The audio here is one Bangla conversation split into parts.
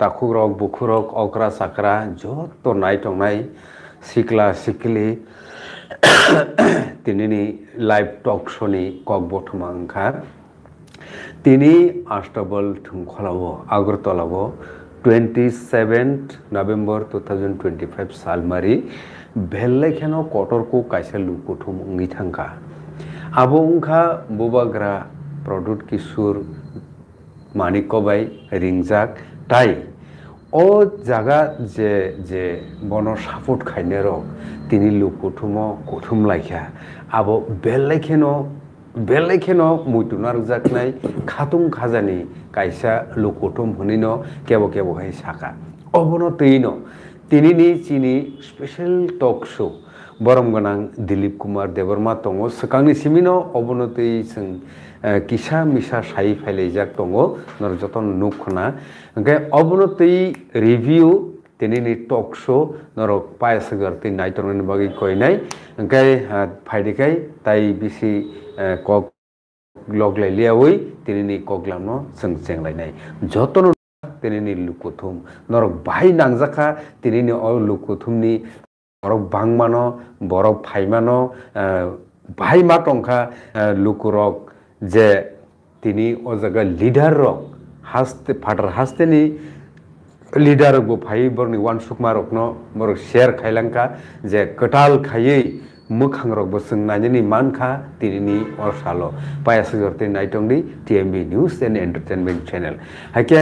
takurok bukurok okra sakra joto nai tongnai sikla sikili tinini live talk show ni kok bothuma angkha tini Astabal thungkholao Agartalao 27th November 2025 salmari bellekheno kotorko kaisa lukuthum ungi thangka abo ungkha bubagra product kisur manikobai ringjak tai o jaga je bono support khainero tini lukuthumo kuthum laikha abo bellekheno muitunar jaknai khatung khajani kaisa lukuthum hunino kebo hai saka obono teino tinini chini special talk show borom ganang Dilip Kumar Debarma tongo sakangni simino obono tei sing kisa misa sai phailejak tongo nor joton nukhna engke obono tei review tinini talk show norok payasagar tin naitorni bagi koinai engke phaidikai tai bisi kok loglai liawi tinini koklamno sing chenglai jotono tinini lukuthum norok bai nangjaka tinini o lukuthumni borok bangmano borok phaimano bai ma tongkha lukurok je tini o jaga leader rok haste phatar hasteni leader bo phai borni wan sukma rokno borok share khailangka je katal khayei mukhang rok bo swngnani mankha tinini or salo payasagorte naitongni TMB News and Entertainment Channel hake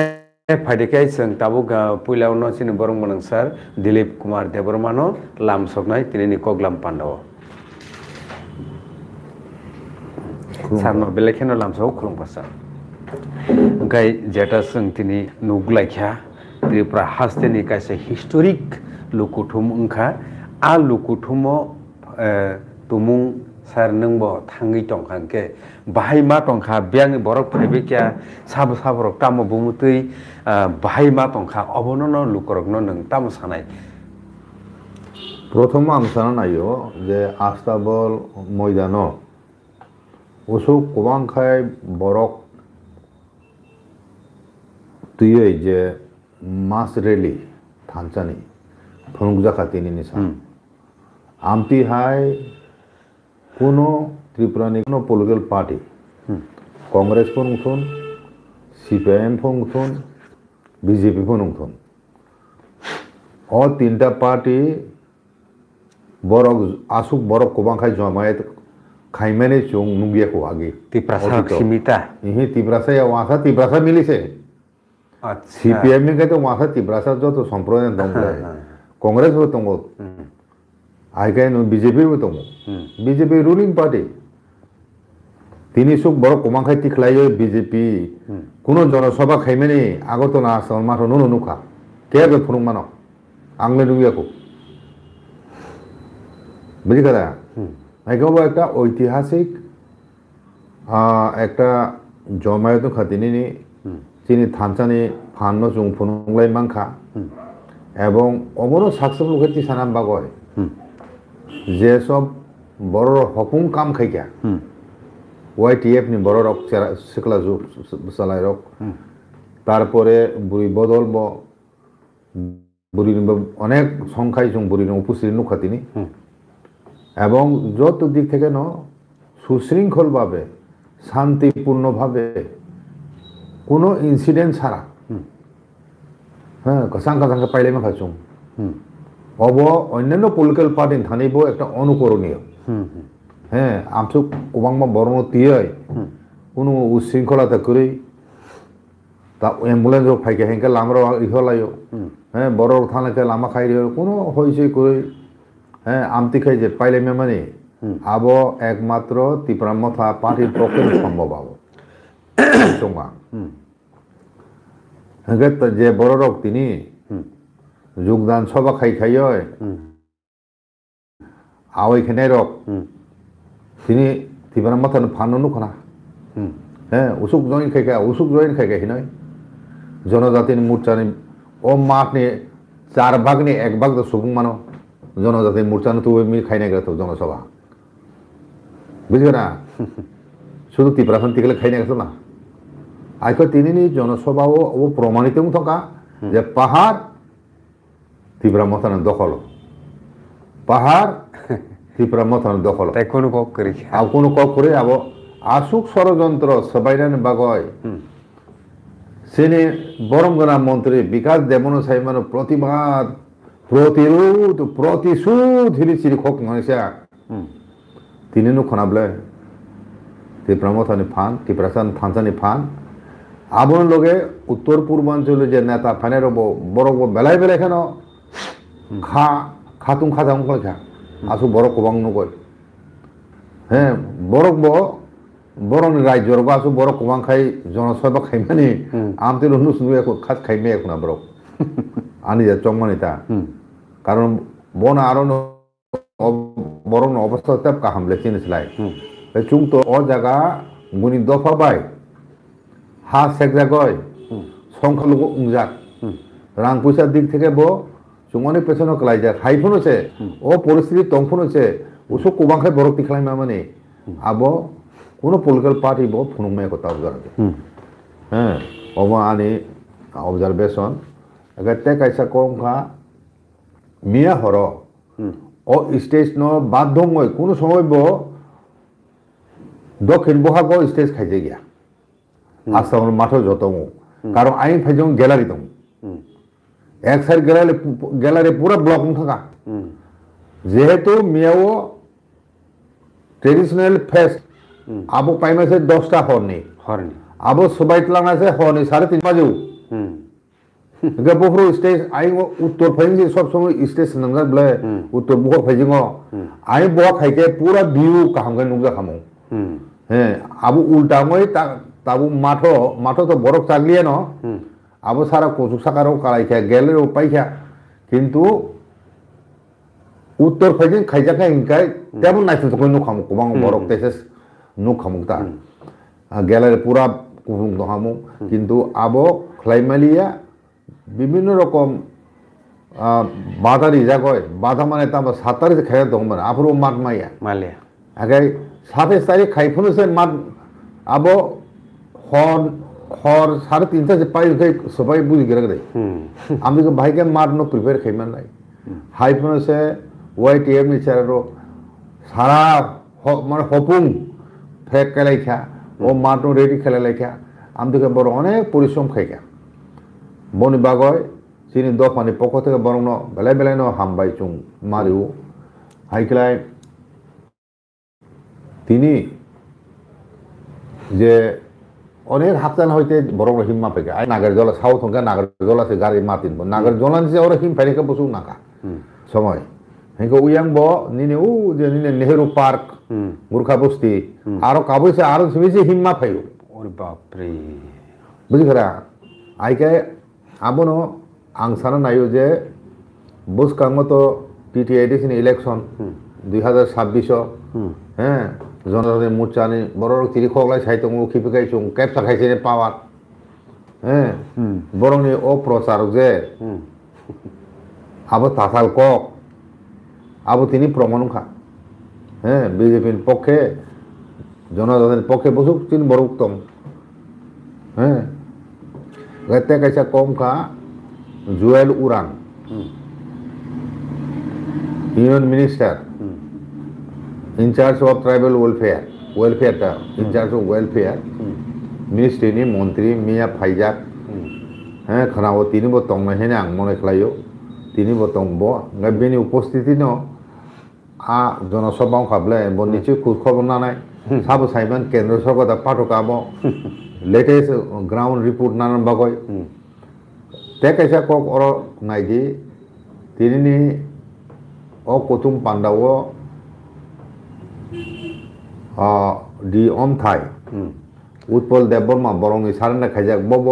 phaidikai sing tabuk puilauno sini borong manang sir Dilip Kumar Debarmano lamsoknai tinini koglam pandao sarno belekheno lamsok khulungpasa engkai jeta sing tini nuglaikhya Tripura hasteni kaisa historic lukuthum ungkha a lukuthumo tumung sar nungbo thangi tongkhangke bahai ma tongkha byang borok phaibekya saborok tamo bumutui bahai ma tongkha obonono lukorokno nung tamo sanai প্রথম আমি জানাইও যে আস্তাবল ময়দানো ওসব কোবাংখাই বরক তুই যে মাস রেলি থানচানি ফনুকজাখা তিনি নিসা আমতি হাই কোনো ত্রিপুরানি কোনো পলিটিক্যাল পার্টি কংগ্রেস ফনুংথুন CPIM ফনুংথুন BJP ফনুংথুন ও তিনটা party borok asuk borok kobangkhai jamaet khaimane chung nungye ko agi tiprasa simita ihi tiprasa ya wasa tiprasa milise CPIM ni kaito wasa tiprasa joto samprodayan dongle congress ho tongo aikai no BJP ho tongo BJP ruling party tini suk borok kobangkhai tikhlayo BJP kuno jonasabha khaimane agotona asal no nukha kebe phunung mano angle nungye ko বুঝি কথা একেও একটা ঐতিহাসিক একটা জমায়েত খাতিনি চিনি থানচানি ফান্ন চুং ফুনুংলাই মাংখা এবং অবনো সাকসেসফুল খেতি সানাম বাগয় যে সব বড় হপুং কাম খাইকা YTF নি বড় রক সিকলা যুগ সালাই রক তারপরে বুড়ি বদল বুড়ি অনেক সংখ্যায় চুং বুড়ি উপস্থিত নুখাতিনি এবং যত দিক থেকে সুশৃঙ্খলভাবে শান্তিপূর্ণভাবে কোনো ইনসিডেন্ট ছাড়া হ্যাঁ কাঁচাঙ্কা পাইলে মাখাচুং অব অন্যান্য পলিটিক্যাল পার্টি থানিব একটা অনুকরণীয় হ্যাঁ আমসু কোবাংমা বর্ণ তিয়াই কোনো উশৃঙ্খলতা করে তা অ্যাম্বুলেন্স ফাইকে হেঁকে লামরা ইহলাইও হ্যাঁ বড় থানাকে লামা খাই কোনো হয়েছে করে হ্যাঁ আমতি খাই যে পাইলে মানে আব একমাত্র ত্রিপুরা মথা পার্টির পক্ষে সম্ভব আব চোঙা হ্যাঁ যে বড় রক তিনি যোগদান সভা খাই আওয়াইখানে রক তিনি ত্রিপুরা মথা ফানো নুখনা হ্যাঁ উসুক জয়েন খাইকা হিনয় জনজাতির মোর্চানি ও মাঠনি 4 ভাগনি 1 ভাগ সুবুং মানো জনজাতি মোর্চানো তো মিল খাই না গেতো জনসভা বুঝবে না শুধু ত্রিপুরা খান থেকে খাই না গেছো না আইকো তিনি নি জনসভাও ও প্রমাণিত থাকা যে পাহাড় ত্রিপুরা মতানের দখল পাহাড় ত্রিপুরা মতানের দখল তাই কোনো কক করি আর কোনো কক করে আবো আসুক ষড়যন্ত্র সবাইরান বাগয় সেনে বরমগনা মন্ত্রী বিকাশ দেবনো সাইমানো প্রতিবাদ প্রতিরোধ প্রতিশোধ হিরিচিরি খোক মনীষা তিনি নু খনাবলে ত্রিপুরা মতানি ফান ত্রিপুরা থানসানি ফান আবন লগে উত্তর পূর্বাঞ্চলে যে নেতা ফানের বড় বেলায় বেলায় কেন খাতুন খাজাং খা আসু বড় কবাং নগয় হ্যাঁ বড় বরং রাজ্যর আসু বড় কবাং খাই জনসভা খাইমানি আমতে রুনু শুধু খাত খাইমে এখন বড় আনি যা চংমানিতা কারণ বন আরো বরং অবস্থা তেপ কাহামলে চিনিসলাই চুং তো অ জায়গা গুনি দফা বাই হা সেক জায়গায় সংখ্যালঘু উংজাক রাং পয়সার দিক থেকে চুমনি পেছনে কলাই যাক হাইফোন আছে ও পরিস্থিতি তংফোন আছে ওসব কোবাংখাই বরক্তি খালাইমা মানে আবো কোনো পলিটিক্যাল পার্টি ফুনুমায় কথা অবজার্ভ হ্যাঁ অবা আনি অবজারভেশন এগাতে কাইসা কমখা মিয়া হর ও স্টেজ ন বাধ্যময় কোনো সময় দক্ষিণ বহাগ স্টেজ খাইছে গিয়া আসামের মাঠে যত কারণ আইন ফাইজ গ্যালারি দম এক সাইড গ্যালারি পুরো ব্লক থাকা যেহেতু মিয়াও ট্রেডিশনাল ফেস্ট আবো পাইমাছে 10টা হরনি আবো সবাই লাগাছে হরনি 3:30 বাজেও গপুরো স্টেজ আই উত্তর ফাইজি সব সময় স্টেজ নঙ্গা বলে উত্তর বহ ফাইজিং আই বহ খাইকে পুরা ভিউ কাহামগে নুগা খামো হ্যাঁ আবো উল্টাময় তাবু মাঠো তো বরফ চাগলিয়ে ন আবো সারা কচুক সাকারও কালাইখা গেলের পাইখা কিন্তু উত্তর ফাইজিং খাইজাখা ইনকাই তেমন নাইছে তো নুক খামো কোবাং বরফ তেসে নুক খামুক তা গেলের পুরা কুহুং দহামু কিন্তু আবো খ্লাইমালিয়া বিভিন্ন রকম বাধারি জাগয় বাধা মানে তা 7 তারিখে খাইয়া দং মানে আফরো মাঠ মাইয়া মালিয়া আগে 27 তারিখ খাইফুনছে মাঠ আবো হর 3:30 से पाई गई सबाई बुझ गिर गई आमी को भाई के मार नो प्रिपेयर खाइमान नहीं हाइफोन से वाईटीएम नि चारो सारा माने हपुं फेक केले खा ओ मार नो रेडी खेले लेखा आम दिके बड़ अनेक परिश्रम खाइका बनि बागय सिनि दफानि पक्ष থেকে বরং ন বেলায় বেলায় ন হামবাই চুং মারিও হাইকলাই তিনি যে অনেক হাততান হইতে বড় হিম্মা পেকে আই নাগর জলা সাউথ হঙ্কা নাগর জলা সে গাড়ি মাতিন নাগর জলান সে ওরা হিম ফাইকে বসু নাকা সময় হেকে উয়াং ব নিনে উ যে নিনে নেহেরু পার্ক মুরখা বস্তি আরো কাবুসে আরো বেশি হিম্মা ফাইও ওরে বাপ রে বুঝি খরা আইকে আবনো আং সানা নাইও যে বুসকাঙ্গ তো টিটিআইডিসি ইলেকশন 2026 হ্যাঁ জনতাদের মোর্চানি বড় তিরি খগলাই সাইতো খিপিকাই চুং ক্যাপসা খাইছে পাওয়ার হ্যাঁ বরংনি ও প্রচারক যে আবো তাসাল কক আবো তিনি প্রমাণখা হ্যাঁ বিজেপির পক্ষে জনতাদের পক্ষে বসুক তিনি বড় উত্তম হ্যাঁ গতে কাইসা কম খা Jewel Urang union minister in charge of tribal welfare ta in charge of welfare ministry ni মন্ত্রী মিয়া ফাইজাক হ্যাঁ খানাও তিনি বতং না হেনে আং মনে খাইও তিনি বতং ব গাবেনি উপস্থিতি ন আ জনসভা খাবলে বনিচি খোঁজ খবর না নাই সাব সাইমান কেন্দ্র সরকার পাঠকাব লেটেস্ট গ্রাউন্ড রিপোর্ট নানান বাগয় তে কাইসা কক অর নাইদি তিনি নি ও কুতুম পান্ডাও দি অমথাই উৎপল দেববর্মা বরং সারেন্ডার খাইজাক বব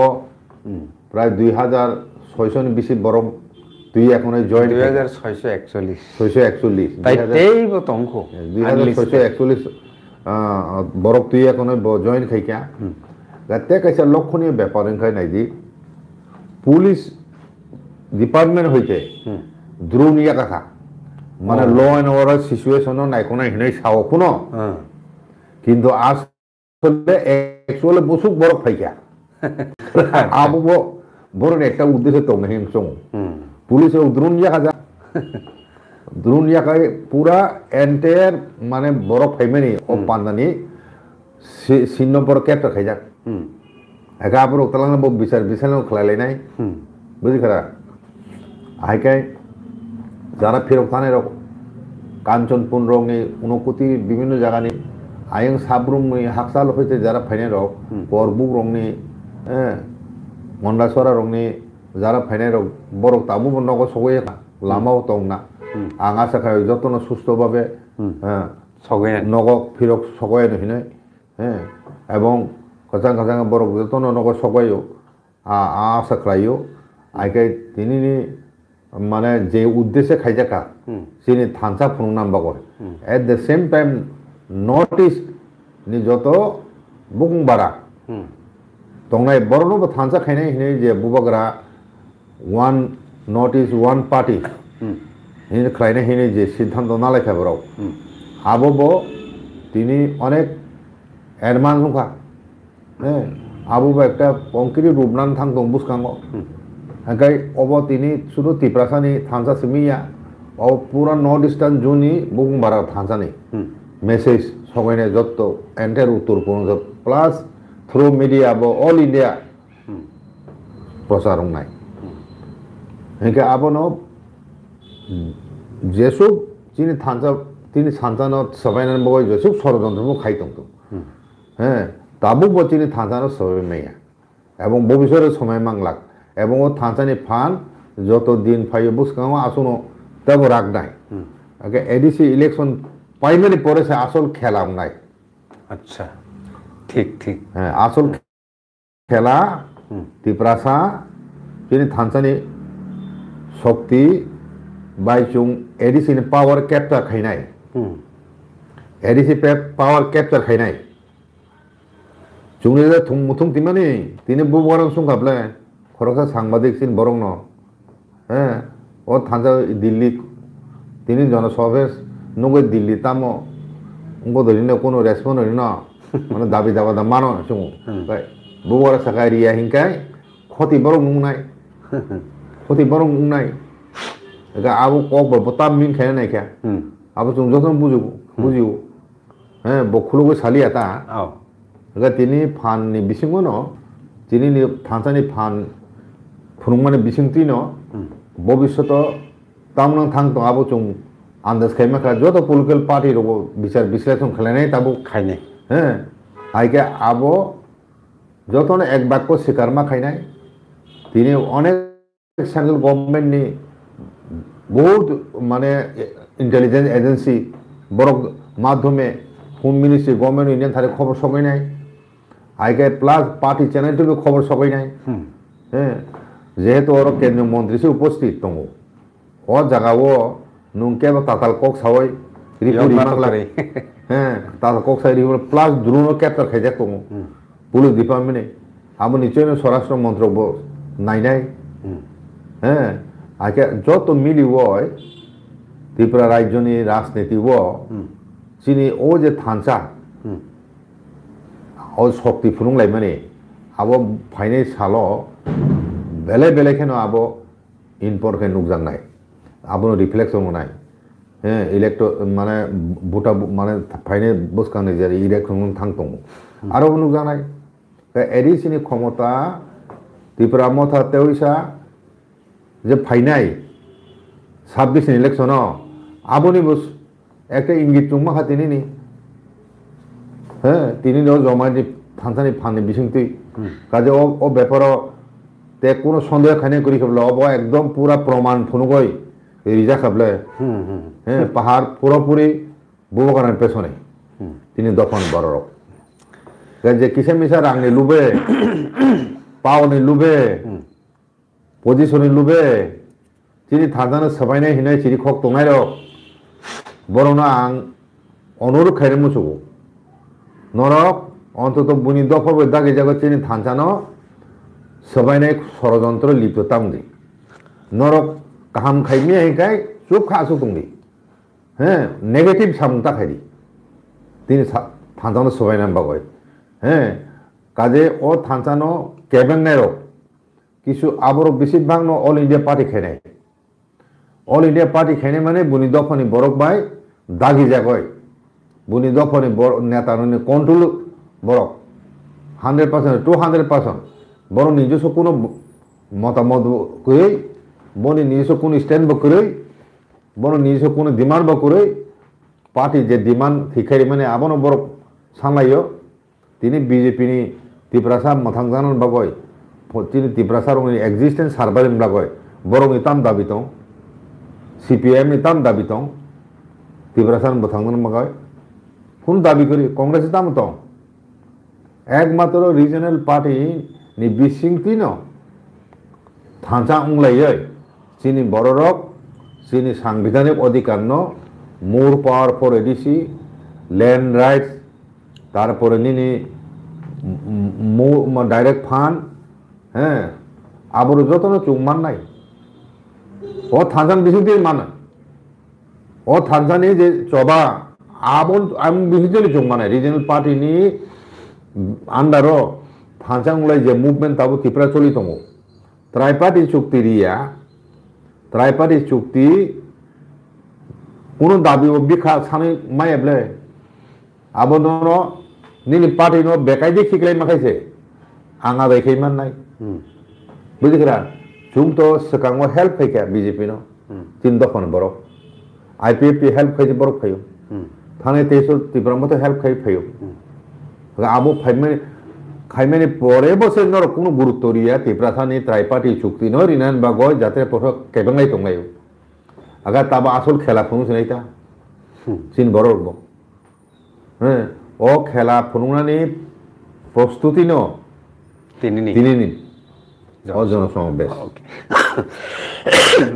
প্রায় 2600 নি বেশি বরং তুই এখন জয়েন 2641 তাই তেই বতংখ 2641 বরং তুই এখন জয়েন খাইকা গাতে কাইসা লক্ষণীয় ব্যাপার খাই নাই দি পুলিশ ডিপার্টমেন্ট হইতে দ্রুনিয়া কাকা মানে ল এন্ড অর্ডার সিচুয়েশন নাইকোনা হিনাই সাও কোনো কিন্তু আসলে অ্যাকচুয়ালি বসুক বরফ ফাইকা আবু বড় একটা উদ্দেশ্য তো হিংসং পুলিশের দ্রোণ জায়গা দ্রোণ জায়গায় পুরা এন্টায়ার মানে বড় ফ্যামিলি ও পান্দানি সিন্ন বড় ক্যাপ্টার খাইজাক একা আপর উতলানো বিচার বিচার খেলাইলাই বুঝি খারা আইকাই যারা ফেরত থানে কাঞ্চনপুর রঙে উনকোটি বিভিন্ন জায়গানি আয়ং সাবরুমনি হাকসাল হইতে যারা ফাইনে রক করবুক রংনি মন্ডাসরা রংনি যারা ফাইনে রক বড় তাবু নগ সগৈ লামাও দं না आं आसा खालामो যতন সুস্থভাবে নগ ফিরক সগৈ নহইনে এবং খজাং খজাং বড় যতন নগ সগৈও আশা খালাयो আইকাই তিনি মানে যে উদ্দেশ্যে খাইজাকা সিনি থানসা ফুং নাম্বা করে at the same time north east नि যত বুকুং বারা দंनाय বড়নবো থানসা খাইনাय হিনে যে বুবাগরা one North East one party হিনে খাইনাय হিনে যে সিদ্ধান্ত নালাই খাবরাও আববো তিনি অনেক এডভান্স হুকা আববো একটা পঙ্কিরি রূপনান থাং দं বুসকাঙ্গো हाय अब তিনি শুধু তিপ্রাসানি থানসা সিমিয়া ও পুরা নর্থ ইস্টার্ন জোনি বুকুং বারা থানসানি মেসেজ সবাইনে যত এন্টার উত্তর পূর্ব প্লাস থ্রু মিডিয়া বা অল ইন্ডিয়া প্রচার নাই হেকে আবনো যেসব তিনি থানসানো সবাইনান বই যেসব ষড়যন্ত্র খাইতং হ্যাঁ তাবু বচিনি থানসানো সবাই মেয়া এবং ভবিষ্যতের সময় মাংলাক এবং ও থানসানি ফান যত দিন ফাইয়ে বুসকাঙ্গো আসুনো তব রাগ নাই ওকে এডিসি ইলেকশন পাইমারি পরে সে আসল খেলা নাই আচ্ছা ঠিক ঠিক হ্যাঁ আসল খেলা তিপ্রাসা যিনি থানসানি শক্তি বাইচুং এডিসি পাওয়ার ক্যাপচার খাইনাই এডিসি পাওয়ার ক্যাপচার খাইনাই 중리자 동무통 뒤면이 뒤는 부부가랑 순갑래 그렇게 상바딕신 버럭너 어 탄자 딜리 뒤는 저는 서베 누구 딜리 따모 응고들이네 কোনো রেসপন্স হইনা মানে দাবি দাবা মানো 좀 부부가랑 사가리야 hinkai ক্ষতি বরং নুনাই ক্ষতি বরং নুনাই 그러니까 아부 꼭 보담 민 খেনে নাই কে আবু 좀 যতন বুঝিও বখলু고 살리야다 그러니까 তিনি ফাননি বিসিংগনো তিনি থানসানি ফান ফুনুমানে বিসিংতিনো ভবিষ্যত তামনাং থাংতো আবো চুং আন্দাজ খাইমাখা যত পলিটিক্যাল পার্টি রব বিচার বিশ্লেষণ খালাইনাই তাবো খাইনাই আইকে আবো যতন এক বাক্য শিকারমা খাইনাই তিনি অনেক সেন্ট্রাল গভর্নমেন্ট নি বহুত মানে ইন্টেলিজেন্স এজেন্সি বড় মাধ্যমে হোম মিনিস্ট্রি গভর্নমেন্ট ইন্ডিয়ান থারে খবর সবাই নাই আইকে প্লাস পার্টি চ্যানেলটিকে খবর সবাই নাই যেহেতু ওর কেন্দ্রীয় মন্ত্রী সে উপস্থিত দङ ও জায়গাও নুনকে তাতাল কক সাওয়াই তাতাল কক সাই প্লাস দ্রুণ ক্যাপ্টার খাইজাক দङ পুলিশ ডিপার্টমেন্টে আবো নিশ্চয় স্বরাষ্ট্র মন্ত্রক নাইনাই আইকে যত মিলিব ত্রিপুরা রাজ্যনি রাজনীতি চিনি ও যে থানসা ও শক্তি ফুরুংলাই মানে আবো ফাইনাই সালো বেলে বেলে কেন আবো ইনপরকে নুকজান নাই আবো রিফ্লেকশন নাই ইলেক্ট মানে ভোটা মানে ফাইনাই বুসকানে যে ইলেকশন থাংতং আরো নুকজান নাই এডিসিনি ক্ষমতা ত্রিপুরা মথা তেউইসা যে ফাইনাই 26 ইলেকশন আবনি বস একটা ইঙ্গিত চুম্মা খাতিনি নি তিনি জমানি থানসানি ফানি বিসিংতি কাজে ও ব্যাপার তে কোনো সন্দেহ খানি করি খাবলে অব একদম পুরা প্রমাণ ফুনুগই রিজা খাবলে পাহাড় পুরোপুরি বুবকানের পেছনে তিনি দফন বড় যে কিসে মিশা রাংনি লুবে পাওনি লুবে পজিশনি লুবে তিনি থানসানো সবাইনাই হিনাই চিরি খক দंनाय রক বরনা আং অনুরোধ খাইরে মুসুগো নরক অন্তত বুনি দফাবে দাগে জায়গা চিনি থানসানো সবাইনাই ষড়যন্ত্র লিপ্ত তামদি নরক কাহাম খাইমি হিকাই চুপ খাসু দंदि নেগেটিভ সামুংতা খাইদি তিনি থানসানো সবাইনান বাগয় কাজে ও থানসানো কেবেংনাইরক কিছু আবরক বেশিরভাগ অল ইন্ডিয়া পার্টি খেয়ে অল ইন্ডিয়া পার্টি খেয়ে মানে বুনি দফানি বরক বাই দাগি জাগয় বুনি দফানি নেতা কন্ট্রোল বরক 100% 200% বড় নিজস্ব কোনো মতামত করে বনি নিজস্ব কোনো স্ট্যান্ড বা করে বড় নিজস্ব কোনো ডিমান্ড বা করে পার্টি যে ডিমান্ড শিখাই মানে আবনো বড় সামলাইও তিনি বিজেপি ni ত্রিপুরা মথাংজান বাগয় তিনি ত্রিপুরা এক্সিস্টেন্স সার্ভাইভ বাগয় বরং ইতাম দাবি দं সিপিএম ইতাম দাবি দं ত্রিপুরা মথাংজান বাগয় কোন দাবি করি কংগ্রেস ইতাম দं একমাত্র রিজনাল পার্টি ni বিশিংতি ন থাঁচা উংলাইयै চিনি বড়রক চিনি সাংবিধানিক অধিকার ন more power for ADC land rights তারপরে নিনি ডাইরেক্ট ফান্ড হ্যাঁ আবার যতন চুংমান নাই ও থানজান বিশুদ্ধি মানে ও থানজানি যে চবা আবন আমি বিশুদ্ধি চুংমানে রিজনাল পার্টি নি আন্ডারও থানজাংলাই যে মুভমেন্ট তাবো ত্রিপুরা চলি দङ ত্রাইপার্টি চুক্তি রিয়া ত্রাইপার্টি চুক্তি কোনো দাবি বিখা সাनै মায়েবলে আবদন নিনি পার্টি নো বেকাयदि खिकलाय माखायसे आंगा बेखैमान नाय बुजिखरा जुम तो सकांगो हेल्प फैका बीजेपी नो तीन दफन बरो आईपीएफटी हेल्प फैजे बरो फैयो थाने तेसो त्रिपुरा मतो हेल्प फैयो आबो खाइमेनि परे बसे नर कोनो गुरुत्व रिया त्रिपुरा थानि त्राइपार्टी चुक्ति नो रिनान बागय जाते पथो केबंगाय दंलायो आगा ताबा आसल खेला फुनु सिनायता सिन बरो ও খেলা ফুনুনানি প্রস্তুতি ন তিনি জনসমাবেশ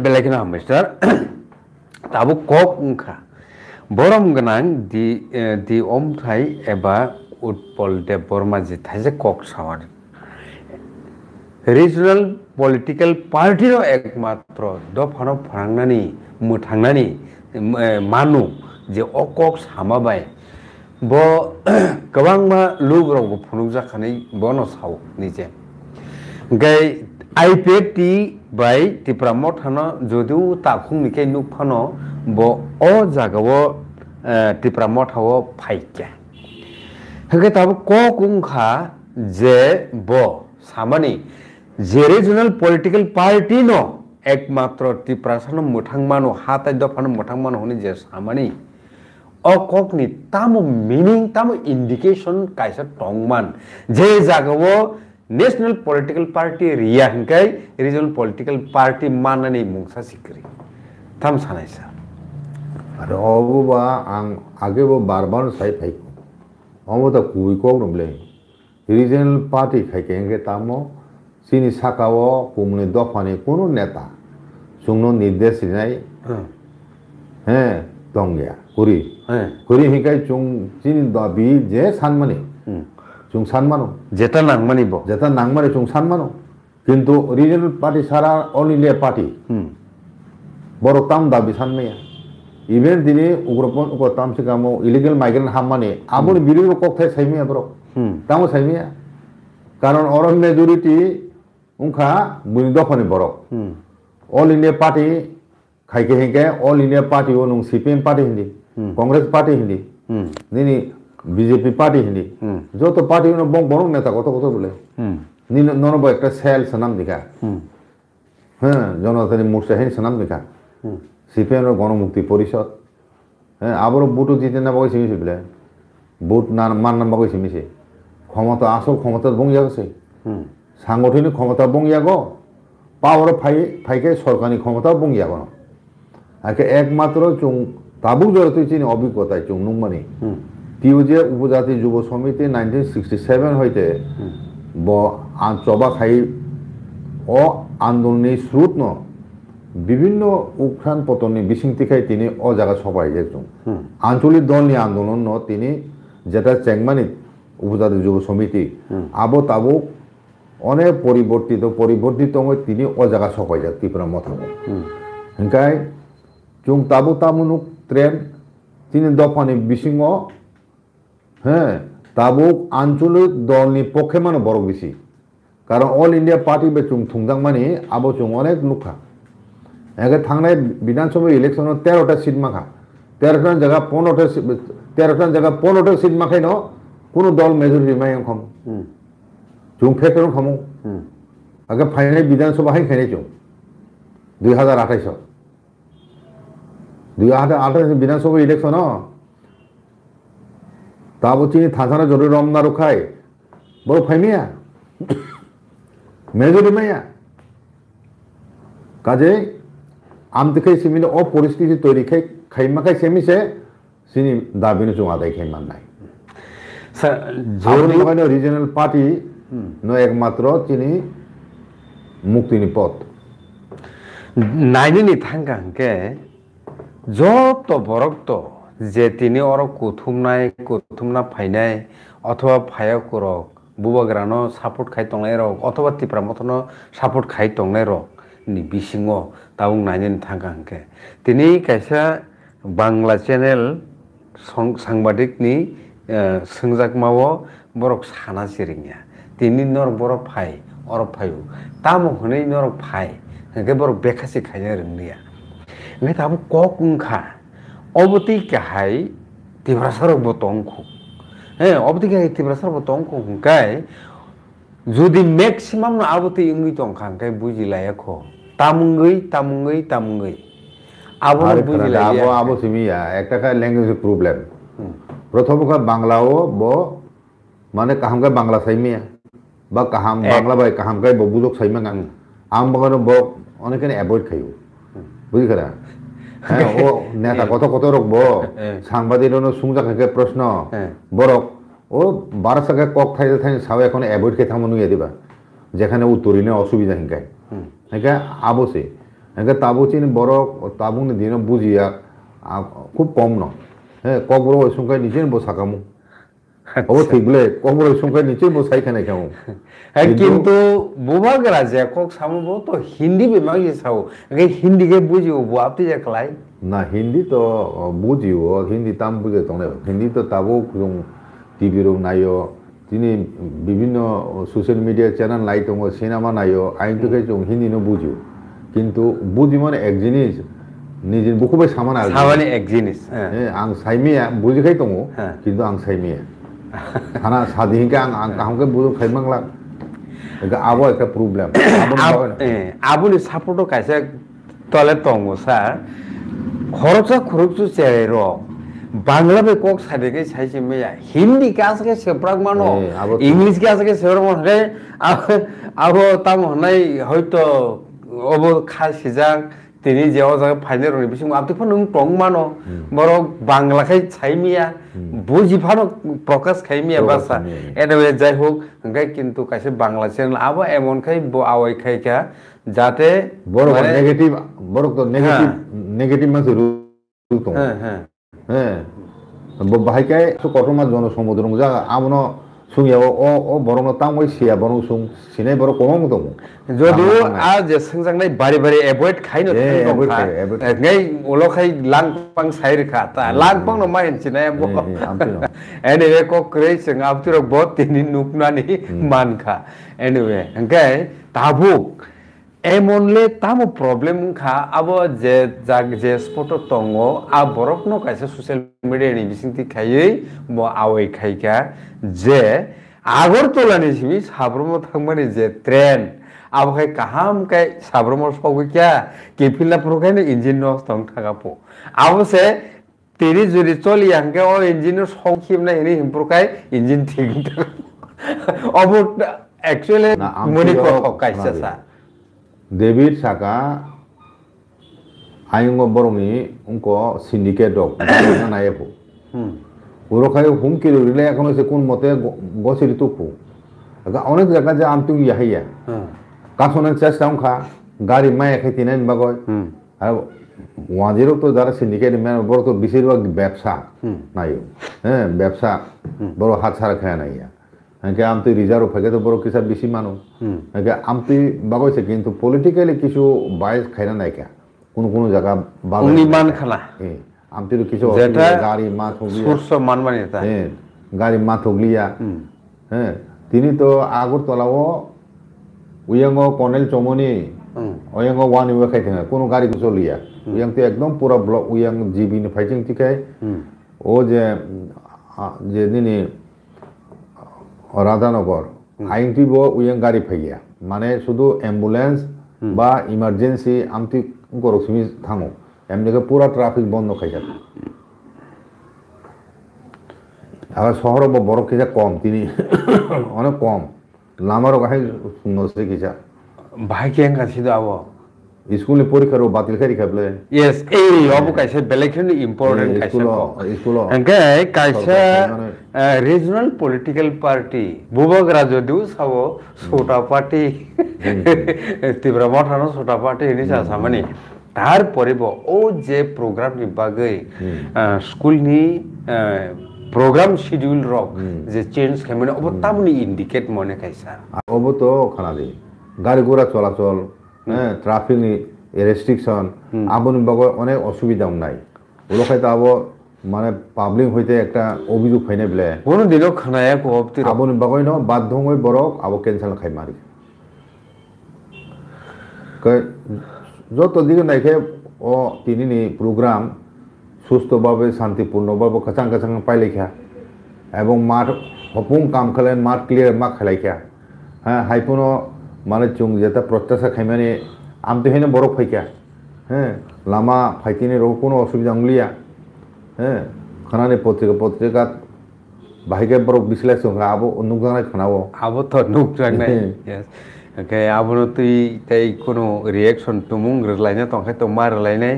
বেলাইখেন মিস্টার তাবো কক উংখা বরম গনাং দি অমথাই এবা উৎপল দেব বর্মা জি থাইজে কক সাওয়ার রিজনাল পলিটিক্যাল পার্টির একমাত্র দফানো ফরাংনানি মুথাংনানি মাनु যে অকক সামাবাय bo kabang ma lug rok bo phunuk jakhani bono saw nije gai IPT bai Tripura mothano jodiu takhung nikai nuk phano bo o jagao Tripura mothao phaikya hage tab ko kungkha je bo samani je regional political party no ekmatro Tripura sano muthangmano hatai dofano muthangmano honi je samani অককনি তামো মিনিং তামো ইন্ডিকেশন কাইসা টংমান যে জাগাও ন্যাশনাল পলিটিক্যাল পার্টি রিয়া হংকাই রিজনাল পলিটিক্যাল পার্টি মানানি মুংসা সিকরি থাম সানাইসা আরে অববা আং আগেবো বারবার সাই ফাই অমতা কুই কক নবলে রিজনাল পার্টি খাইকে হংকে তামো সিনি সাকাও কুমনি দফানি কোনো নেতা সুংনো নির্দেশ নাই হ্যাঁ দংয়া করি করি হিকাই চুং চিনি দাবি যে সানমানি চুং সানমানো যেটা নাংমানি চুং সানমানো কিন্তু রিজনাল পার্টি সারা অল ইন্ডিয়া পার্টি বড় তাম দাবি সানমাইয়া ইভেন দিনে উগ্রপন তাম সিকামো ইলিগেল মাইগ্রেন্ট হামমানি আবুর বিরোধী ককথাই সাইমিয়া বড় তামো সাইমিয়া কারণ অরম মেজরিটি উংখা বুনি দফানি বড় অল ইন্ডিয়া পার্টি খাইকে হেঁকে অল ইন্ডিয়া পার্টি ও নং সিপিএম পার্টি হিন্দি কংগ্রেস পার্টি হিন্দি নিনি বিজেপি পার্টি হিন্দি যত পার্টি বড় নেতা কত কত বলে ননব একটা সেল সানাম দিকা হ্যাঁ জনতানি মোর্চা হেন সানাম দিকা সিপিএম গণমুক্তি পরিষদ হ্যাঁ আবারও বুটও জিতে না বাকি সিমিছে বলে বুট মান নাম বাকি সিমিছে ক্ষমতা আসল ক্ষমতা বঙ্গিয়া গেছে সাংগঠনিক ক্ষমতা বঙ্গিয়া গো পাওয়ার ফাইকে সরকারি ক্ষমতা বঙ্গিয়া গো আগে একমাত্র চুং তাবুক জড়িত চিনি অভিজ্ঞতায় চুং নুমানি টিউজে উপজাতি যুব সমিতি 1967 হইতে ব চবা খাই ও আন্দোলনী স্রোত ন বিভিন্ন উত্থান পতননি বিশিংতি খাই তিনি ও জায়গা সবাই যে চুং আঞ্চলিক দলনি আন্দোলন ন তিনি যেটা চেংমানি উপজাতি যুব সমিতি আবো তাবুক অনেক পরিবর্তিত তিনি ও জায়গা সবাই যায় ত্রিপুরা মথাবো হংকাই চুং তাবু তামুনুক ট্রেন তিনি দফানি বিশিঙ্গ হ্যাঁ তাবুক আঞ্চলিক দলনি পক্ষে মানে বড় বেশি কারণ অল ইন্ডিয়া পার্টি বে চুং থুংজাং মানে আবো চুং অনেক নুখা একে থাংনায় বিধানসভা ইলেকশনে 13টা সিট মাখা 13টার জায়গা 15টা সিট মাখাই ন কোনো দল মেজরিটি মাই খম চুং ফেক্টর খমু আগে ফাইনাল বিধানসভা হাই খাইনে চুং 2028 বিধানসভা ইলেকশন তাবো চিনি থাসানা জরুরি রমনা রুখাই বড় ফাইমিয়া মেজরিটি মাইয়া কাজে আমদিকে সিমিলে অ পরিস্থিতি তৈরি খাইমাখাই সেমিসে সিনি দাবিনো চুং আদায় খাইমান নাই স্যার রিজনাল পার্টি নো একমাত্র চিনি মুক্তিনি পথ নাইনি থাঙ্গাঙ্কে যত বরক্ত যে তিনি অর কুথুমনা ফাইনাই অথবা ফায়াক রক বুবাগ্রানো সাপোর্ট খাই তংনাই রক অথবা তিপ্রা মতনো সাপোর্ট খাই তংনাই রক নি বিসিङो তাবুং নাইনি থাঙ্গাঙ্কে তিনি কাইসা বাংলা চ্যানেল সাংবাদিকনি सोंजाकमाओ बरक साना सिरिंया तिनि नर बरक फाय अर फायु तामो हनै नर फाय हंके बरक बेखासि खायनो रोंनिया ओंखाय ताबो कक उंखा अबति गाहाय तिब्रासार बतंखौ हे अबति गाहाय तिब्रासार बतंखौ हंकाय जुदि मैक्सिमाम न अबति इंगै तंखा हंकाय बुजिलायाख तामुंगै आबो बुजिलाया आबो सिमिया একটা কা ল্যাঙ্গুয়েজ প্রবলেম প্রথম কথা বাংলাও ব মানে কাহামগায় বাংলা সাইমিয়া বা কাহাম বাংলা বাই কাহামগায় বুজক সাইমা গাং আম বাগানো ব অনেকখানে অ্যাভয়েড খাইও বুঝি খারা হ্যাঁ ও নেতা কত রকব সাংবাদিকনো সুংজা খাকে প্রশ্ন বরক ও 12 টাকা কক খাইতে থাই সাও এখন অ্যাভয়েড কে থামনু দিবা যেখানে উত্তরিনে অসুবিধা হিংকায় হেকা আবসে হেকা তাবুচিন বরক তাবুন দিন বুঝিয়া খুব কম ন হ্যাঁ কবর ওই সংখ্যায় নিচে বসাকামু ও ঠিক বলে কবর ওই সংখ্যায় নিচে বসাইখানে কামু কিন্তু বুবাগরা যে কক সামু তো হিন্দি বিমাগি সাও গে হিন্দি কে বুঝিও বুআপতি যে কলাই না হিন্দি তো বুঝিও হিন্দি তাম বুঝে তনে হিন্দি তো তাবো কুং টিভি রং নাইও তিনি বিভিন্ন সোশ্যাল মিডিয়া চ্যানেল লাই দङ সিনেমা নাইও আইন তো কে হিন্দি ন বুঝিও কিন্তু বুঝি মানে এক জিনিস নিজের বুকুবে সামান আর সামানে এক জিনিস আং সাইমিয়া বুঝিখাই দङ কিন্তু আং সাইমিয়া খানা সাদিহিকে আং কাহামকে বুঝো খাইমাংলা এটা আবো একটা প্রবলেম আবুনি সাপোর্ট কাইসা তলে দङ স্যার খরচু চেরে র বাংলা বে কক সাদেকে সাইছে মেয়া হিন্দি কাসকে সেপ্রাক মানো ইংলিশ কাসকে সেপ্রাক মানো হে আবো তাম হনাই হয়তো অব খাসিজাং তিনি যে জায়গা ফাইনাল রনি বিসিং আপনি নং টং মানো বরক বাংলা খাই ছাইমিয়া বুঝি ফানো প্রকাশ খাইমিয়া ভাষা এনওয়ে যাই হোক হংকাই কিন্তু কাছে বাংলা চ্যানেল আবো এমন খাই আওয়াই খাইকা যাতে বড় নেগেটিভ বড় তো নেগেটিভ মাসে রুত হ্যাঁ বাহাইকাই কটমা জনসমুদ্র যা আমনো সুংয়াও ও বরং তাম ওই সিয়া বরং সুং সিনাই বড় কম দङ যদিও আ যে সোंजांनाय बारि एभয়েড खाइनो ngay उलखाय लांपां साइरखा ता लांपां न माइन सिनाय बो एनीवे को क्रै जों आपतिरक बो तिनि नुकनानि मानखा एनीवे अंगाय ताबुक एमनले तामो प्रॉब्लेम खा अब जे जे स्पॉट दङ आ बरक न कायसे सोशल मीडिया नि बिसिंति खायै बो आवै खायका जे आगरतलानि सिबि साब्रमो थांमानि जे ट्रेन आबखाय काहाम काय साब्रमो सगै क्या केफिला प्रखायनो इंजिन नस दं थागापो आवसे तेरी जुरि चलि आंके ओ इंजिन संखिमना हेनि हिमप्रखाय इंजिन ठीक अब एक्चुअली मनि को कायसा सा डेभिड साका आयंग बरंनि उनको सिंडिकेट दं नायफो ওরখায় হুমকি রইলে এখন সে কোন মতে গছিরি তুকু অনেক জায়গা যে আমতুং ইয়াহিয়া কাছনের চেষ্টা খা গাড়ি মায়ে খাইতে নাই বাগয় আর ওয়াজিরও তো যারা সিন্ডিকেট ম্যান বড় তো বেশিরভাগ ব্যবসা নাই হ্যাঁ ব্যবসা বড় হাত ছাড়া খায় নাই হ্যাঁ আমতি রিজার্ভ থাকে তো বড় কিসা বেশি মানুষ হ্যাঁ আমতি বাগইছে কিন্তু পলিটিক্যালি কিছু বাইস খাইনা নাই কা কোন জায়গা নির্মাণ খানা আমতির কিছু গাড়ি মা থগলিয়া সোর্স মানমানি তা গাড়ি মা থগলিয়া হ্যাঁ তিনি তো আগরতলাও उयांगो कॉर्नेल चमोनी उयांगो वन वे खाइथें कोनो गाड़ी को चलिया उयांग तो एकदम पूरा ब्लॉक उयांग जीबी ने फाइटिंग तिखाय ओ जे दिनी राधानगर आइंटी बो उयांग गाड़ी फाइया माने शुद्ध एम्बुलेंस बा इमार्जेंसी आमती गरसमी थांगो एमने के पूरा ट्रैफिक बंद खाइजा आगे शहर बो बरफ किजा कम तिनी अनेक कम लामारो गाहाय सुंदरसे किजा भाई कें गासिदो आबो स्कूल ने परीक्षा रो बातिल करी खाबले यस ए अबो काइसे बेलेखन इम्पोर्टेंट काइसे स्कूल अंके काइसे रीजनल पॉलिटिकल पार्टी बुबक राजदु सावो सोटा पार्टी तीव्र मठानो सोटा पार्टी नि सामानि तार परिबो ओ जे प्रोग्राम नि बागै स्कूल नि प्रोग्राम शेड्यूल रक जे चेंज खामने अब तामनि इंडिकेट मने काइसा अब तो खाना दे गाड़ी घोड़ा चलाचल ट्रैफिक नि रेस्ट्रिक्शन आबनि बागै अनेक असुविधा নাই ওলখাই তো আবো মানে পাবলিক হইতে একটা অভিযোগ ফাইনে বলে কোনো দিনো খানায়া কোপতি আবনি বাগৈ ন বাধ্য হই বরক আবো ক্যান্সেল খাই মারি কে যত দিকে নাইকে ও তিনিনি প্রোগ্রাম সুস্থভাবে শান্তিপূর্ণভাবে কাচাং কাচাং পাইলেখা এবং মাঠ হপুং কাম খালেন মাঠ ক্লিয়ার মা খালাইখা হ্যাঁ হাইপুনো মানে চুং যেটা প্রত্যাশা খাইমানে আমতে হেনে বরফ ফাইকা হ্যাঁ লামা ফাইতিনে রো কোনো অসুবিধা উংলিয়া হ্যাঁ খানানে পত্রিকা বাহিকে বরফ বিসলাইছ আবো নুকজানাই খানাবো আবো তো নুকজানাই यस ओके आबो तुई तै कोनो रिएक्शन तुमुं रलायना तंखाय तो मार रलायनाय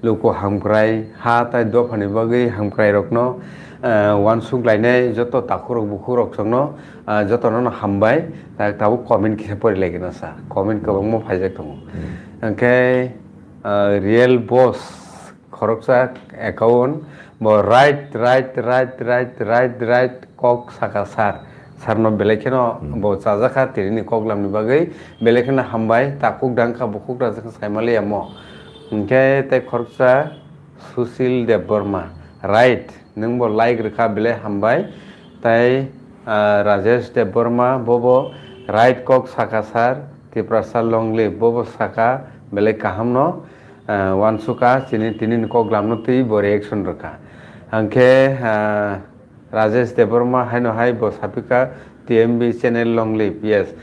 लोको हामक्राय हा ताय दफानि बागै हामक्राय रखनो वानसुक लायनाय जतो ताखुरक बुखुरक संनो जतनो हामबाय ताबो कमेन्ट किसे परिलायगोन सा कमेन्ट गोबां फाइजाक दङ ओके रियल बस खरकसा एकाउन्ट बो राइट कक साका सार सारनो बेलेखेनो बो चाजाखा तिरिनि कगलामनि बागै बेलेखेनो हामबाय ताकुक दांखा बुकुक दाजखा साइमाले यामो ओंके तै खरकसा सुशील देबबर्मा राइट नों बो लाइक रेखा बेले हामबाय तै राजेश देबबर्मा बोबो राइट कक साका सार तिप्रसा लंगले बोबो साका बेले काहामनो वानसुका तिनिनि कगलामनो तै बो रिएक्शन रेखा अंके राजेश देबबर्मा हाइनो हाइ बो सापिका टीएमबी चैनल लंगलिप यस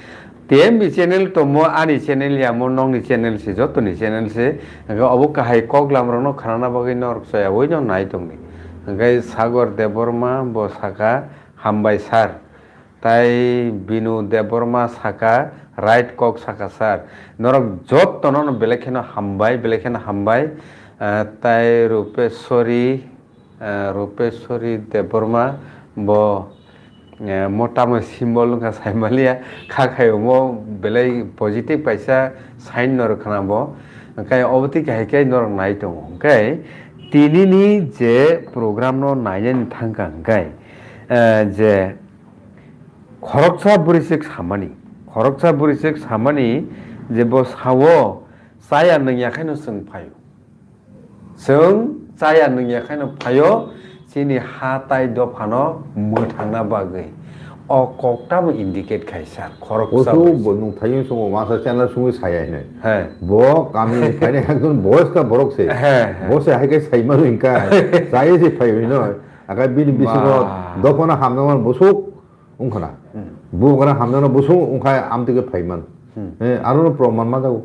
टीएमबी चैनल तो मो आनी चैनल या मो नंगनि चैनल से जतनि चैनल से अब काहाय कगलामरनो खाना बागै नरकसाया ओइनो नाय दंनि गाय सागर देबबर्मा बो साका हामबाय सार ताई बिनु देबबर्मा साका राइट कक साका सार नरक जतनो बेलेखेनो हामबाय ताई रूपेश्वरी देबबर्मा बो मोटामो सिम्बल का साइमालिया खाखायो मो बेले पॉजिटिव पैसा साइन नर खानाबो ओंखाय अबति काहिकाय नर नाय दङ ओंखाय तिनिनि जे प्रोग्राम नो नायनि थांगा ओंखाय जे खरकसा बुरिसिक सामानि जे बो सावो साया नों याखायनो जों फायो जों जाया नों याखायनो फायो सिनि हाताय दफानो मोथांना बागै अ कक्टाबो इंडिकेट खायसा खरकसा ओसो नु थायो सो मासा चैनल सुङै सायायनो हे बो कामी फाइने एकदम बॉयस का बरक से बसे हाइके साइमानो इनका साये से फायो न आका बिनि बिसिनो दफाना हामनान बसुक उंखना बुगना हामनान बसुक उंखाय आमतिके फाइमान हे आरो प्रमाण मा जागो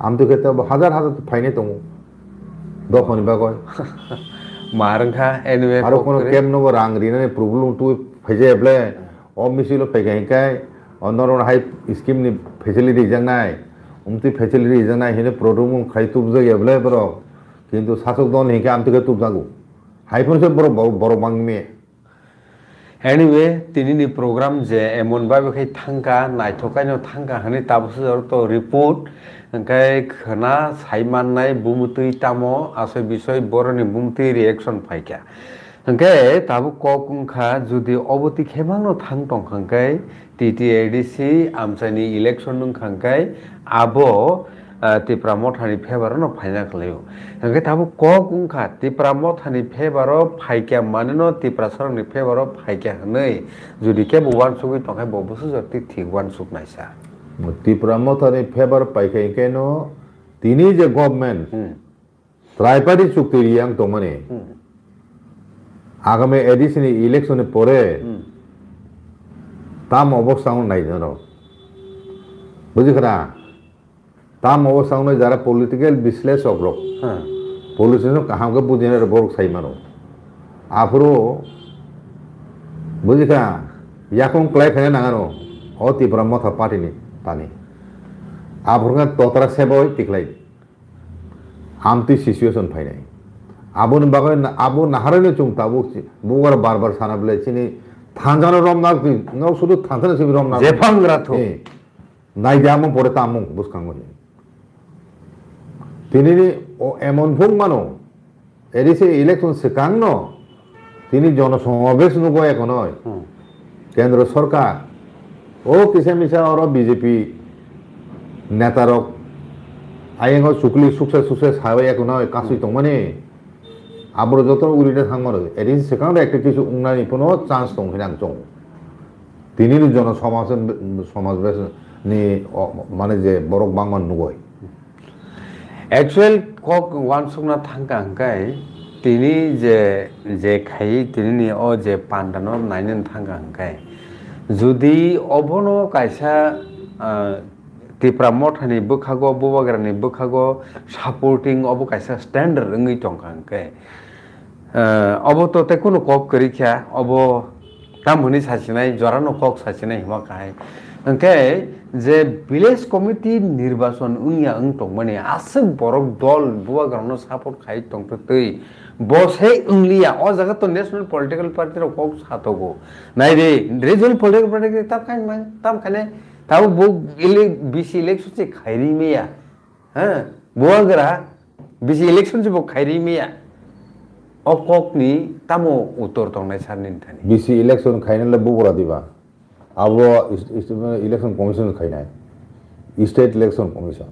आमतिके त हजार फाइने दङ दफानि बागय मारंखा एनिवे आरो कोनो केम नो रांग रिनाने प्रॉब्लम तु फैजेब्ले अ मिसिलो फैगायकाय अनरन हाइ स्कीम नि फेसिलिटी जंगनाय उमति फेसिलिटी जंगनाय हेने प्रॉब्लम खाइतुब जगेब्ले बरो किन्तु सासक दन हेके आमतिके तुब जागो हाइफोन से बरो बांगमे एनिवे तिनिनि प्रोग्राम जे एमन बाबे थांगा नायथकायनो थांगा हने ताबसो तो रिपोर्ट ओंखाय खोना साइमाननाय बुमुतै तामो आसे बिसय बरनि बुमुतै रिएक्शन फाइका ओंखाय ताबो ककुंखा जुदि अबति खेमांनो थां दंखांखाय टीटीएडीसी आमसानि इलेक्शन नंखांखाय आबो तिप्रा मथानि फेभारनो फाइना खलायो ओंखाय ताबो ककुंखा तिप्रा मथानि फेभारो फाइका माननो तिप्रा सरनि फेभारो फाइका हनै जुदि के बवान सुगै तंखाय बबसो जति ठीक वान सुक नायसा ত্রিপুরা মতানি ফেভার পাইখাই কেন তিনি যে গভর্নমেন্ট ত্রাইপারি চুক্তি রিয়াং তো মানে আগামী এডিশনে ইলেকশনে পরে তাম অবস্থা নাই জান বুঝিখরা তাম অবস্থা যারা পলিটিক্যাল বিশ্লেষক রক পলিটিশিয়ান কাহামকে বুঝিয়ে বড় সাই মানো আফরো বুঝিখা ইয়াকুম ক্লাই খাই নাগানো ও ত্রিপুরা মথা পার্টিনি তানি আফরকা ততরা সেবই টিকলাই আমতি সিচুয়েশন ফাইনাই আবুন বাগাই আবু নাহারানি চুং তাবু বুগার বারবার সানাবলে চিনি থানজানো রমনা নাও শুধু থানজানো সিবি রমনা জেফাংরা থো নাই জামু পরে তামু বুসকাঙ্গো তিনি এমন ভুং মানো এদিছে ইলেকশন সেকাং ন তিনি জনসমাবেশ নুগো এখন কেন্দ্র সরকার ও কিসে মিশা ওর বিজেপি নেতারক আইন চুকলি সুকসে সুকসে সাবাই এখন কাশি তো মানে আবার যত উড়িটা থাকবার এদিন সেখানে একটা কিছু উন্নয়ন কোনো চান্স দं হিনাং চং তিনি সমাবেশ নি মানে যে বরক বাংমান নুগয় एक्चुअल কক ওয়ানসুকনা থাঙ্কা হাঙ্কাই তিনি যে খাই তিনি ও যে পান্ডানো নাইনেন থাঙ্কা হাঙ্কাই যদি অবনো কাইসা ত্রিপুরা মঠানি বখাগো ববাগ্রানি বখাগো সাপোর্টিং অব কাইসা স্ট্যান্ডার্ড রঙই টংকা হাঙ্কাই অব তো তে কোনো কক করিখা অব তামহনি সাচিনাই জরানো কক সাচিনাই হিমা কাহাই ओंखाय जे विलेज कमिटी निर्वाचन उनिया अंतं माने आसक बरक दल बुवाग्रानो सापोर्ट खाइ तंथ तै बसे उंलिया अ जागा तो नेशनल पॉलिटिकल पार्टी रो कक सातगो नाइ रे रिजनल पॉलिटिकल पार्टी ताब खाइ मान ताब खाने ताब बो बीसी इलेक्शन से खाइरी मेया ह बुवाग्रा बीसी इलेक्शन से बो खाइरी मेया अ ककनि तामो उत्तर तंनाय सारनि थानि बीसी इलेक्शन खाइनले बुगरा दिबा अब इलेक्शन कमिशन खाई स्टेट इलेक्शन कमिशन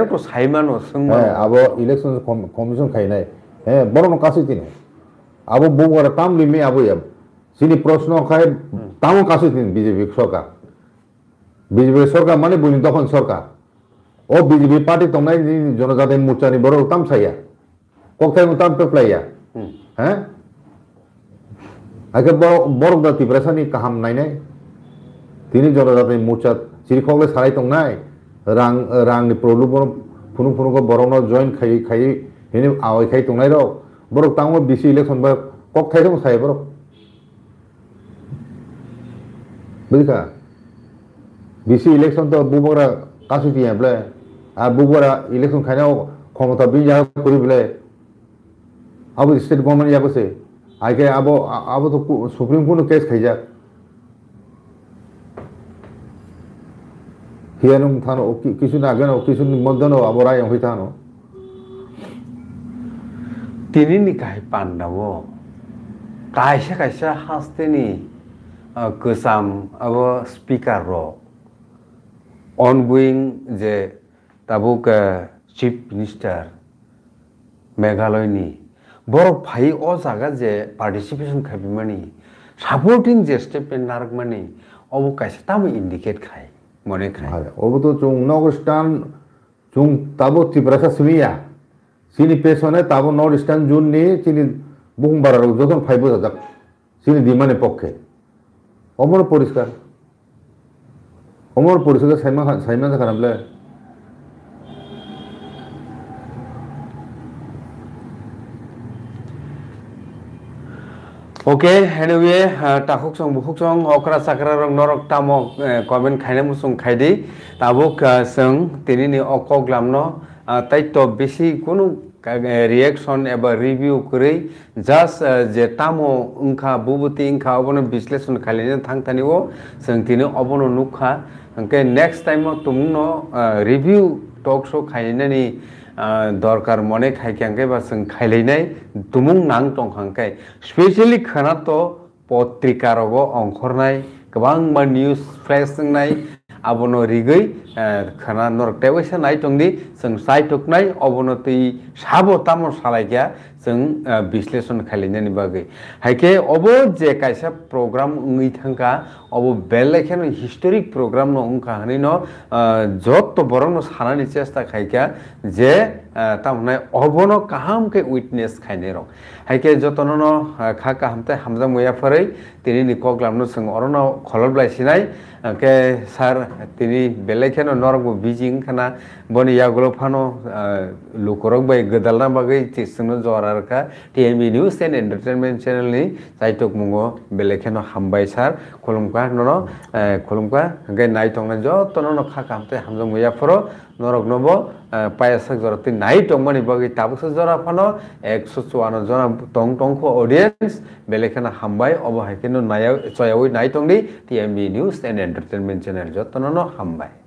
तो साइमानो अब इलेक्शन कमिशन खाई बड़ो काशी तीन अब बुगरा ताम लिमे अब सिनी प्रश्न खाए तामो काशी तीन बीजेपी सरकार माने बुझी तक सरकार ओ बीजेपी पार्टी तंनाय जनजाति मोर्चानि बड़ो ताम साइया कक्ताय ताम पेप्लाइया हैं आगे बरक दा टिप्रासानि काहाम नायनाय तिनि जनजाति मोर्चा चिरिखगले साराय तंनाय रांनि प्रलुबन फुनु फुनुखौ बरकनो जइन खाइ खाइ हिनि आवै खाइ तंनाय रक बरक तांगो बीसी इलेक्शन बा कक थाइदों साय बरक बुझिखा बीसी इलेक्शन तो बुबरा कासु तियाब्ले आ बुबरा इलेक्शन खाइनाव क्षमता बिया करिब्ले अब स्टेट गवर्नमेंट याबसे आगे अब तो सुप्रीम कोर्ट केस खाइजा हियानुम थानो किसु नागनो किसु मदनो अब राय होई थानो तिनि निकाय पान्डावो कायसा हास्तेनि गोसाम अब स्पीकर रो ऑनगोइंग जे ताबुक चीफ मिनिस्टर मेघालयनि बरक भाई ओ जागा जे पार्टिसिपेशन खाबिमानि सपोर्टिंग जे स्टेटमेंट नारकमानि अब कायसा ताम इंडिकेट खाय मने खाय अब तो जों नॉर्थ ईस्टार्न जों ताबो त्रिपुरा सिमिया सिनि पेसने ताबो नॉर्थ ईस्टार्न जोन नि सिनि बुहुमबारा जतन फाइबो जाजाक सिनि दिमानि पक्षे अमर परिष्कार साइमा जाखानाब्ले ओके एनिवे टाखुकसं बुखुकसं अक्रा साकरा रंग नरक तामो कमेन्ट खाइना मुसुं खाइदि ताबुक जों तिनिनि अकग्लामनो ताइतो बेसि कुनु रिएक्शन एबा रिव्यू करै जास्ट जे तामो उंखा बुबुति उंखा अबनो विश्लेषण खालिनो थांथानिओ जों तिनि अबनो नुखा ओंके नेक्स्ट टाइम तुमनो रिव्यू टक शो खाइनानि दरकार मने खाइखांखाय बा जों खाइलायनाय तुमुं नां दंखांखाय स्पेशली खोनात' पत्रिकारगो अंखरनाय गोबां बा निउज फ्लेश जोंनाय आबनो रिगै खोना नरकटेवैसा नाय दंदि जों साइटकनाय अबनो तै साबो तामो सालायग्या जों विश्लेषण खालामनायनि बागै हायके अबो जे कायसा प्रोग्राम उंगै थांका अबो बेलेखेन हिस्टोरिक प्रोग्राम न उंखा हनै न जत बरं न सानानि चेष्टा खायका जे तामने अबनो काहाम के विटनेस खायने रं हायके जतन न खा काहामते हामजा मुया फरै तिनि नि कग्लामनो जों अरनो खलबलायसिनाय के सार तिनि बेलेखेन नरगो बिजिं खाना बनि यागलो फानो लुकरक बाय गदालना बागै तिसनो जरारका TMB news and entertainment channel नि जायटक मुंगो बेलेखेन हामबाय सार खुलुमका ननो खुलुमका गे नायटंना जतन न खा काहामते हामजा मुया फरो नरक नबो पायासक जरति नायटंमानि बागै ताबुसो जरा फानो 154 जना टंखो ऑडियंस बेलेखेन हामबाय अबो हायकेनो नाया चयावै नायटंनि TMB news and entertainment channel जतन न हामबाय।